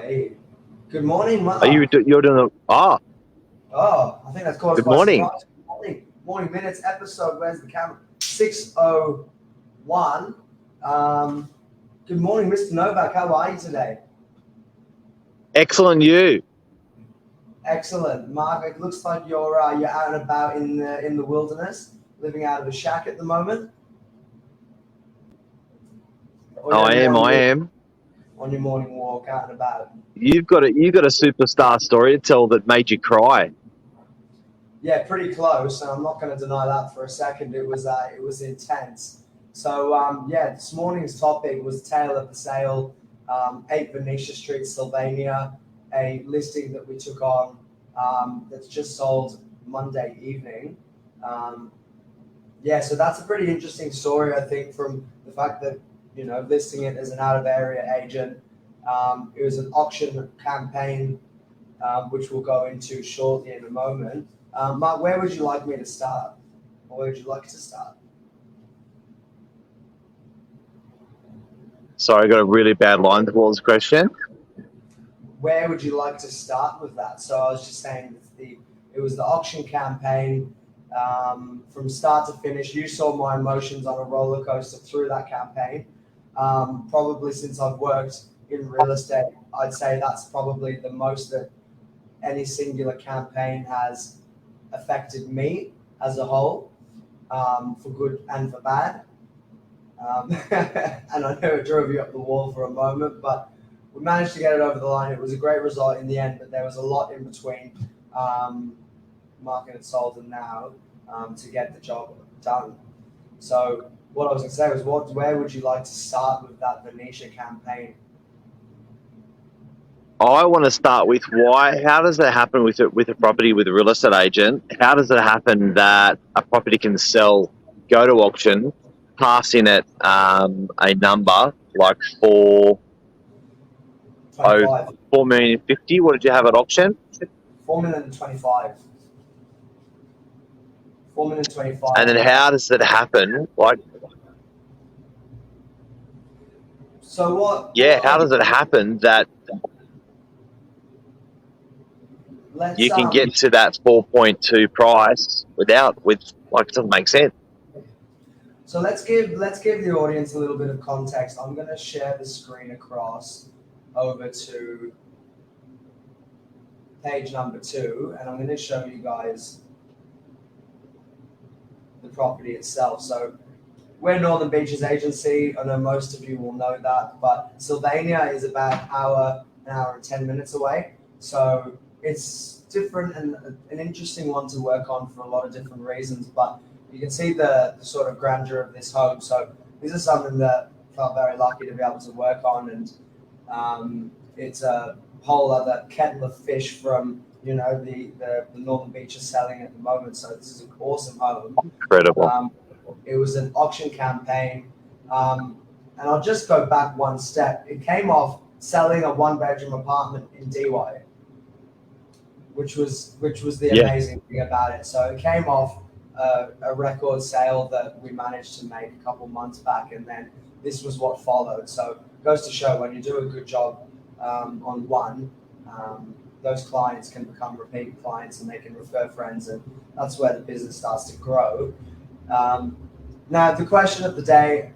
Hey, good morning, Are you Mark. you're doing the Oh, I think that's caught us good by morning. surprise. Morning minutes episode. Where's the camera? 6:01. Um, Good morning, Mr. Novak. How are you today? Excellent you. Excellent, Mark. It looks like you're out and about in the wilderness, living out of a shack at the moment, or you're I am, I am. on your morning walk out and about. You've got a superstar story to tell that made you cry. Yeah, pretty close, and I'm not going to deny that for a second. It was intense. So yeah, this morning's topic was Tale of the Sale, 8 Venetia Street, Sylvania, a listing that we took on that's just sold Monday evening. Um, yeah, so that's a pretty interesting story, I think, from the fact that listing it as an out of area agent. It was an auction campaign which we'll go into shortly in a moment. Mark, where would you like me to start? Or where would you like to start? Sorry, I got a really bad line towards the question. Where would you like to start with that? So I was just saying it was the auction campaign from start to finish. You saw my emotions on a roller coaster through that campaign. Probably since I've worked in real estate, I'd say that's probably the most that any singular campaign has affected me as a whole, for good and for bad. And I know it drove you up the wall for a moment, but we managed to get it over the line. It was a great result in the end, but there was a lot in between, marketing it sold and now, to get the job done. So what I was going to say was, where would you like to start with that Venetia campaign? I want to start with why. How does it happen with a property with a real estate agent? How does it happen that a property can sell, go to auction, pass in at a number like oh 25. 4,050,000? What did you have at auction? 4 million 25. 4 million And 25. then how does it happen? Like, So yeah, what how I'll does it do, happen that let's you can get to that 4.2 price it doesn't make sense. So let's give the audience a little bit of context. I'm going to share the screen across over to page number 2, and I'm going to show you guys the property itself. So we're Northern Beaches Agency. I know most of you will know that, but Sylvania is about an hour and 10 minutes away. So it's different and an interesting one to work on for a lot of different reasons. But you can see the sort of grandeur of this home. So this is something that I felt very lucky to be able to work on, and it's a whole other kettle of fish from the Northern Beaches selling at the moment. So this is an awesome home. Incredible. Um, it was an auction campaign. And I'll just go back one step. It came off selling a one-bedroom apartment in DY, which was the Yeah, amazing thing about it. So it came off a record sale that we managed to make a couple months back, and then this was what followed. So it goes to show when you do a good job on one, those clients can become repeat clients and they can refer friends, and that's where the business starts to grow. Um, Now, the question of the day: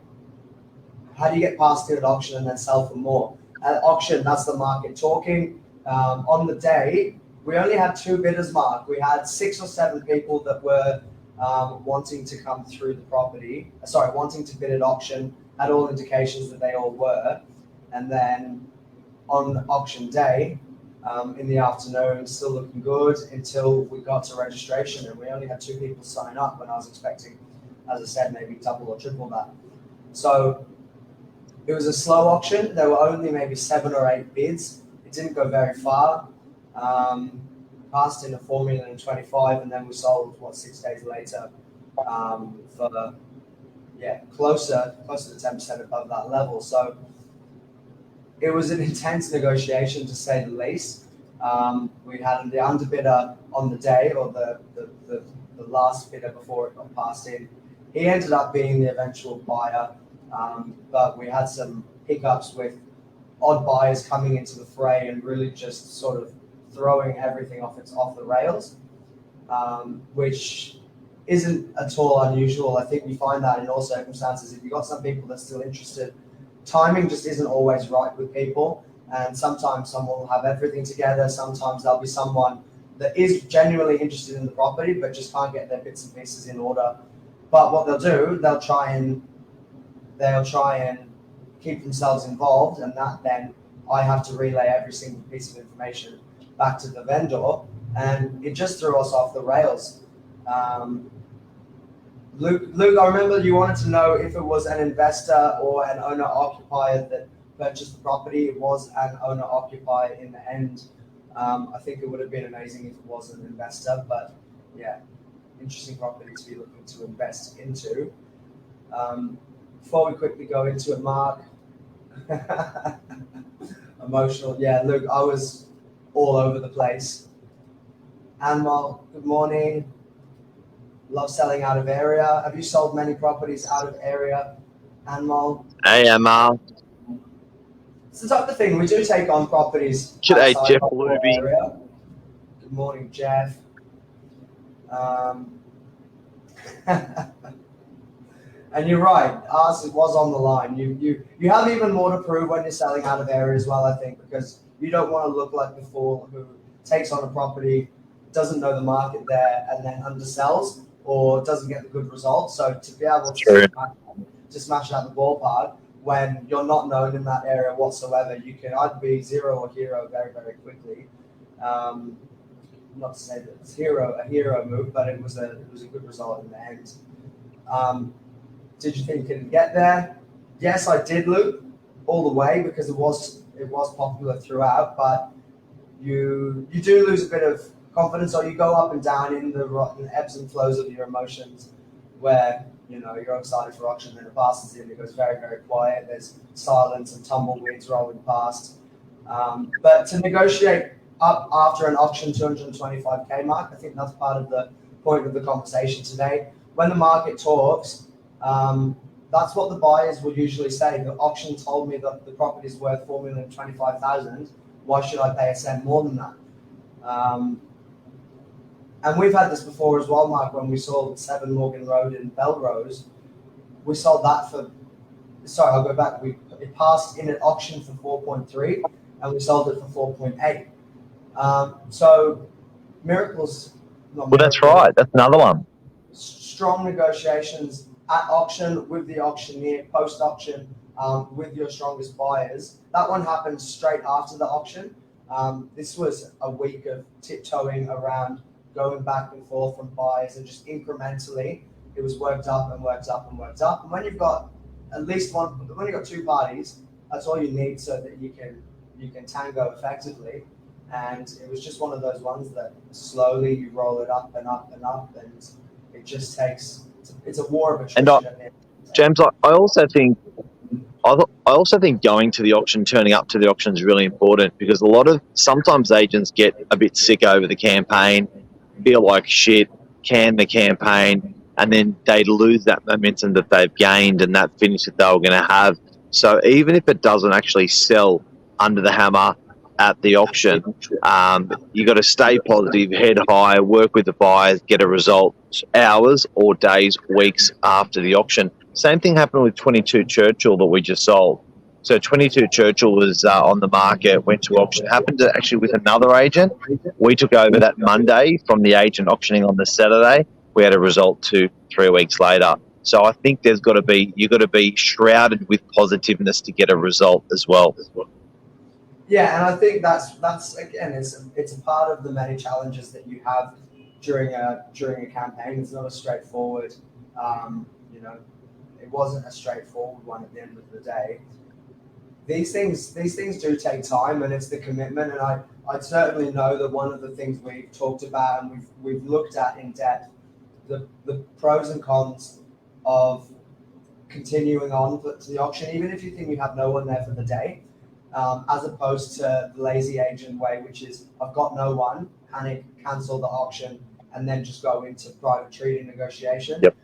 how do you get past it at auction and then sell for more? At auction, that's the market talking. On the day, we only had 2 bidders, Mark. We had 6 or 7 people that were wanting to come through the property. Sorry, wanting to bid at auction. Had all indications that they all were. And then on auction day, in the afternoon, still looking good until we got to registration, and we only had 2 people sign up when I was expecting, as I said, maybe double or triple that. So it was a slow auction. There were only maybe 7 or 8 bids. It didn't go very far. Um, Passed in a 4 million 25, and then we sold 6 days later, for closer to 10% above that level. So it was an intense negotiation, to say the least. We had the underbidder on the day, or the last bidder before it got passed in. He ended up being the eventual buyer, but we had some hiccups with odd buyers coming into the fray and really just sort of throwing everything off the rails, which isn't at all unusual. I think we find that in all circumstances. If you've got some people that's still interested, timing just isn't always right with people. And sometimes someone will have everything together. Sometimes there'll be someone that is genuinely interested in the property, but just can't get their bits and pieces in order. But what they'll do, they'll try and keep themselves involved, and that then I have to relay every single piece of information back to the vendor, and it just threw us off the rails. Luke, I remember you wanted to know if it was an investor or an owner-occupier that purchased the property. It was an owner-occupier in the end. I think it would have been amazing if it was an investor, but yeah, interesting property to be looking to invest into. Before we quickly go into it, Mark, emotional. Yeah, Luke, I was all over the place. Anmal, good morning. Love selling out of area. Have you sold many properties out of area, Anmal? Hey, Emma. It's the type of thing we do take on properties. G'day, outside Jeff of our Luby. area. Good morning, Jeff. And you're right, ours was on the line. You have even more to prove when you're selling out of area as well, I think, because you don't want to look like the fool who takes on a property, doesn't know the market there, and then undersells or doesn't get the good results. So to be able to smash it out the ballpark when you're not known in that area whatsoever, you can either be zero or hero very, very quickly. Not to say that it's a hero move, but it was a good result in the end. Did you think you could get there? Yes, I did, Luke, all the way, because it was popular throughout. But you do lose a bit of confidence, or you go up and down in the ebbs and flows of your emotions, where you're excited for auction, then it passes in, it goes very, very quiet. There's silence and tumbleweeds rolling past. But to negotiate up after an auction 225K mark, I think that's part of the point of the conversation today. When the market talks, that's what the buyers will usually say. The auction told me that the property is worth $4,025,000. Why should I pay a cent more than that? And we've had this before as well, Mark, when we sold 7 Morgan Road in Belrose. We sold that for, sorry, I'll go back. It passed in an auction for 4.3 and we sold it for 4.8. So miracles. Well, that's right. That's another one. Strong negotiations at auction with the auctioneer, post-auction with your strongest buyers. That one happened straight after the auction. This was a week of tiptoeing around, going back and forth from buyers, and just incrementally it was worked up and worked up and worked up. And when you've got at least one, when you've got 2 parties, that's all you need so that you can tango effectively. And it was just one of those ones that slowly you roll it up and up and up, and it just takes. It's a war of attrition. And James, I also think going to the auction, turning up to the auction is really important, because sometimes agents get a bit sick over the campaign, feel like shit, can the campaign, and then they lose that momentum that they've gained and that finish that they were going to have. So even if it doesn't actually sell under the hammer at the auction, you got to stay positive, head high, work with the buyers, get a result hours or days, weeks after the auction. Same thing happened with 22 Churchill that we just sold. So 22 Churchill was on the market, went to auction, happened to actually with another agent. We took over that Monday from the agent auctioning on the Saturday. We had a result 2-3 weeks later. So I think you've got to be shrouded with positiveness to get a result as well. Yeah, and I think that's again, it's a part of the many challenges that you have during a campaign. It's not a straightforward, it wasn't a straightforward one at the end of the day. These things do take time, and it's the commitment. And I certainly know that one of the things we've talked about and we've looked at in depth, the pros and cons of continuing on to the auction, even if you think you have no one there for the day. As opposed to the lazy agent way, which is I've got no one, panic, cancel the auction, and then just go into private treaty negotiation. Yep.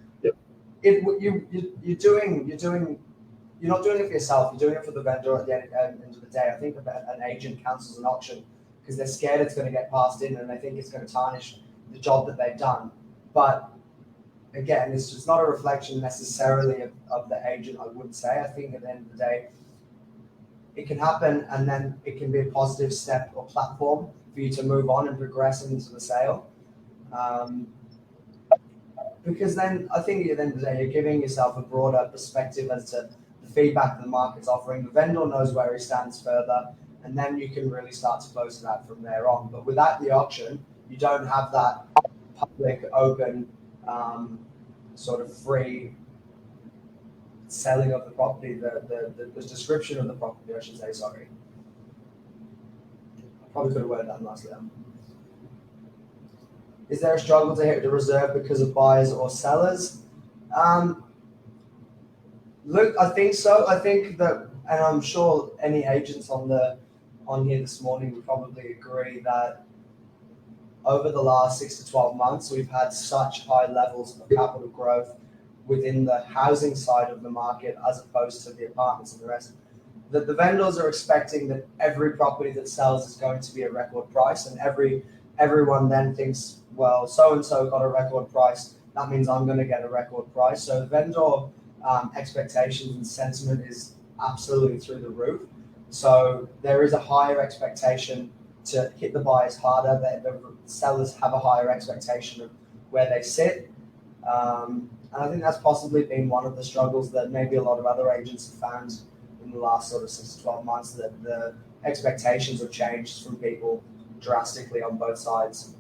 You're doing you're not doing it for yourself. You're doing it for the vendor at the end of the day. I think an agent cancels an auction because they're scared it's going to get passed in and they think it's going to tarnish the job that they've done. But again, it's just not a reflection necessarily of the agent, I wouldn't say. I think at the end of the day, it can happen and then it can be a positive step or platform for you to move on and progress into the sale. Because then I think at the end of the day, you're giving yourself a broader perspective as to the feedback that the market's offering. The vendor knows where he stands further, and then you can really start to close it out from there on. But without the auction, you don't have that public, open, sort of free selling of the property, the description of the property, I should say, sorry. I probably could have worded that nicely. Is there a struggle to hit the reserve because of buyers or sellers? Look, I think so. I think that, and I'm sure any agents on here this morning would probably agree that over the last 6 to 12 months, we've had such high levels of capital growth within the housing side of the market as opposed to the apartments and the rest, that the vendors are expecting that every property that sells is going to be a record price, and everyone then thinks, well, so-and-so got a record price, that means I'm going to get a record price. So vendor expectations and sentiment is absolutely through the roof. So there is a higher expectation to hit the buyers harder. The sellers have a higher expectation of where they sit. And I think that's possibly been one of the struggles that maybe a lot of other agents have found in the last sort of 6 to 12 months, that the expectations have changed from people drastically on both sides.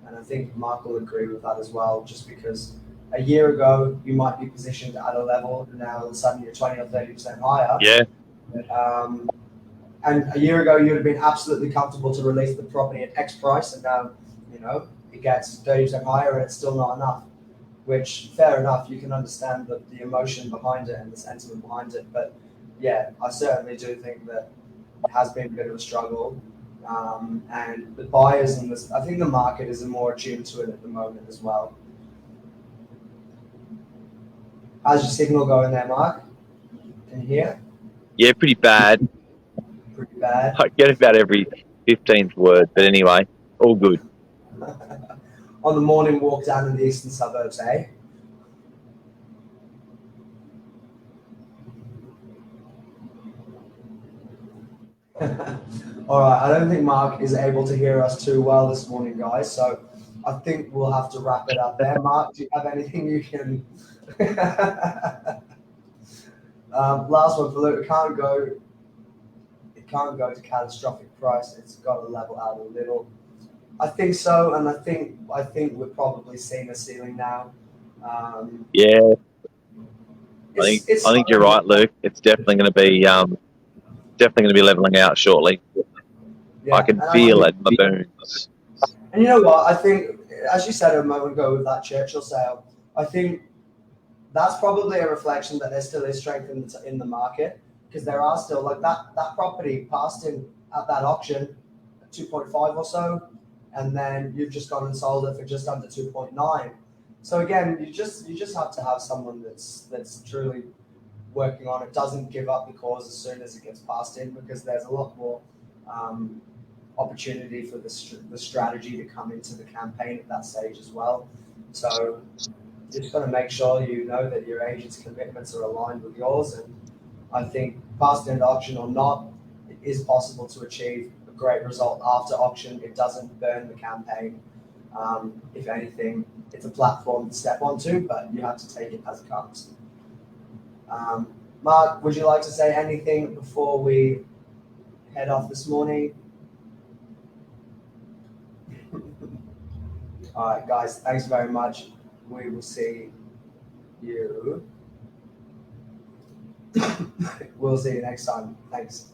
And I think Mark will agree with that as well, just because a year ago you might be positioned at a level, and now all of a sudden you're 20 or 30% higher. Yeah. And a year ago you would have been absolutely comfortable to release the property at X price, and now, it gets 30% higher and it's still not enough. Which, fair enough, you can understand the emotion behind it and the sentiment behind it. But yeah, I certainly do think that it has been a bit of a struggle. And the buyers I think the market is more attuned to it at the moment as well. How's your signal going there, Mark? Can you hear? Yeah, pretty bad. Pretty bad. I get about every 15th word, but anyway, all good. On the morning walk down in the eastern suburbs, eh? All right, I don't think Mark is able to hear us too well this morning, guys. So I think we'll have to wrap it up there. Mark, do you have anything you can? Last one for Luke. It can't go to catastrophic price. It's got to level out a little. I think so, and I think we're probably seeing a ceiling now. Yeah, I think you're right, Luke. It's definitely going to be leveling out shortly. Yeah, I can feel it in my bones. And you know what? I think, as you said a moment ago with that Churchill sale, I think that's probably a reflection that there still is strength in the market, because there are still, like, that property passed in at that auction at 2.5 or so, and then you've just gone and sold it for just under 2.9. So again, you just have to have someone that's truly working on it, doesn't give up the cause as soon as it gets passed in, because there's a lot more opportunity for the strategy to come into the campaign at that stage as well. So you just got to make sure you know that your agent's commitments are aligned with yours. And I think passed in auction or not, it is possible to achieve a great result after auction. It doesn't burn the campaign. If anything, it's a platform to step onto, but you have to take it as it comes. Mark, would you like to say anything before we head off this morning? All right, guys, thanks very much. We will see you. We'll see you next time. Thanks.